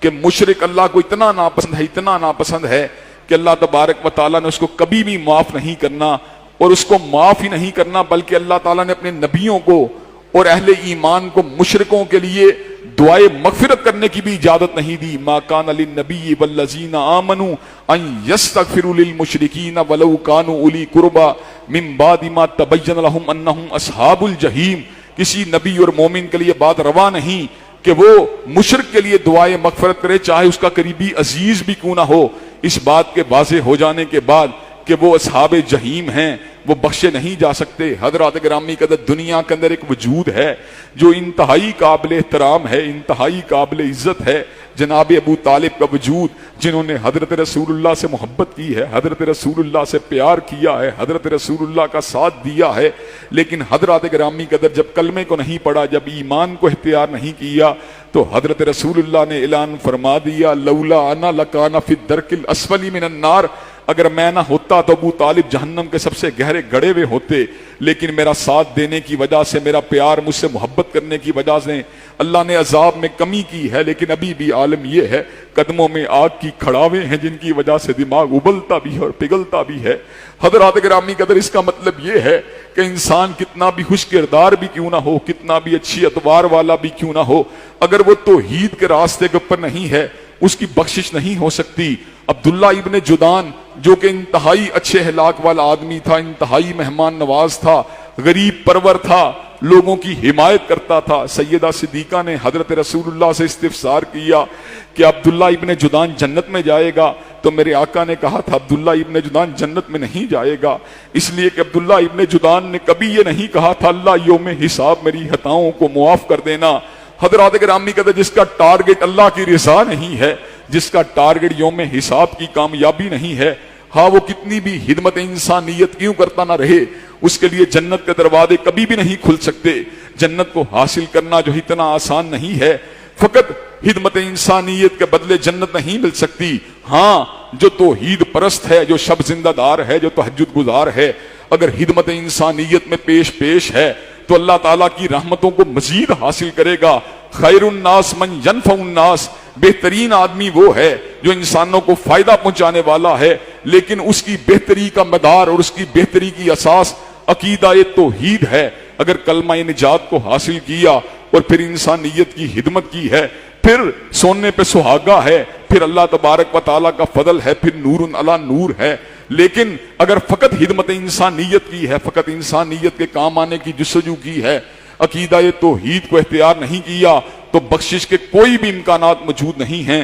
कि मुशरिक अल्लाह को इतना नापसंद है कि अल्लाह तबारक व तआला ने उसको कभी भी माफ नहीं करना, और उसको माफ ही नहीं करना बल्कि अल्लाह ताला ने अपने नबियों को और अहले ईमान को मुशरिकों के लिए दुआए मगफिरत करने की भी इजाजत नहीं दी। मा कान लिन नबी वल्लज़ीना आमनू अन यस्तगफिरू लिल मुशरिकीन वलौ कानू उली कुर्बा मिन बादि मा तबय्यन लहुम अन्नहुम अस्हाबुल जहीम। किसी नबी और मोमिन के लिए बात रवा नहीं कि वो मुशरिक के लिए दुआए मगफिरत करे, चाहे उसका करीबी अजीज भी क्यों ना हो। इस बात के वाज़े हो जाने के बाद कि वो अस्हाबे जहीम हैं, वो बख्शे नहीं जा सकते। हजरात गिरामी कदर, दुनिया के अंदर एक वजूद है जो इंतहाई काबिल एहतराम है, इंतहाई काबिल इज्जत है, जनाब अबू तालिब का वजूद, जिन्होंने हजरत रसूलुल्लाह से मोहब्बत की है, हजरत रसूलुल्लाह से प्यार किया है, हजरत रसूलुल्लाह का साथ दिया है। लेकिन हजरात गिरामी कदर, जब कलमे को नहीं पढ़ा, जब ईमान को इख्तियार नहीं किया, तो हजरत रसूलुल्लाह ने ऐलान फरमा दिया, लौला अना लकाना फि दरकिल अस्फली मिनन नार। अगर मैं ना होता तो अबू तालिब जहन्नम के सबसे गहरे गड़े हुए होते, लेकिन मेरा साथ देने की वजह से, मेरा प्यार, मुझसे मोहब्बत करने की वजह से अल्लाह ने अजाब में कमी की है। लेकिन अभी भी आलम यह है, कदमों में आग की खड़ावे हैं जिनकी वजह से दिमाग उबलता भी है और पिघलता भी है। हजरात गिरामी कदर, इसका मतलब यह है कि इंसान कितना भी खुश किरदार भी क्यों ना हो, कितना भी अच्छी अतवार वाला भी क्यों ना हो, अगर वो तौहीद के रास्ते के ऊपर नहीं है, उसकी बख्शिश नहीं हो सकती। अब्दुल्ला इब्ने जुदान, जो कि इंतहाई अच्छे हलाक वाला आदमी था, इंतहाई मेहमान नवाज था, गरीब परवर था, लोगों की हिमायत करता था, सैयदा सिद्दीका ने हजरत रसूलुल्लाह से इस्तिफसार किया कि अब्दुल्ला इब्ने जुदान जन्नत में जाएगा। तो मेरे आका ने कहा था, अब्दुल्ला इब्ने जुदान जन्नत में नहीं जाएगा, इसलिए कि अब्दुल्ला इब्ने जुदान ने कभी ये नहीं कहा था, अल्लाह यौम हिसाब मेरी खताओं को मुआफ कर देना। हजरात गिरामी कहते, जिसका टारगेट अल्लाह की रिज़ा नहीं है, जिसका टारगेट यौम हिसाब की कामयाबी नहीं है, हाँ वो कितनी भी हिदमत इंसानियत क्यों करता ना रहे, उसके लिए जन्नत के दरवाजे कभी भी नहीं खुल सकते। जन्नत को हासिल करना जो इतना आसान नहीं है, फकत हिदमत इंसानियत के बदले जन्नत नहीं मिल सकती। हाँ, जो तौहीद परस्त है, जो शब जिंदादार है, जो तहज्जुद गुजार है, अगर हिदमत इंसानियत में पेश है तो अल्लाह ताला की रहमतों को मजीद हासिल करेगा। खैरुन नास मन यनफउन नास, बेहतरीन आदमी वो है जो इंसानों को फायदा पहुंचाने वाला है, लेकिन उसकी बेहतरी का मदार और उसकी बेहतरी की असास अकीदा तौहीद है। अगर कलमा निजात को हासिल किया और फिर इंसानियत की हिदमत की है, फिर सोने पे सुहागा है, फिर अल्लाह तबारक व तआला का फजल है, फिर नूरुन अला नूर है। लेकिन अगर फकत हिदमत इंसानियत की है, फकत इंसानियत के काम आने की जुस्तजू की है, अकीदा तौहीद को इख्तियार नहीं किया, तो बख्शिश के कोई भी इम्कानात मौजूद नहीं हैं।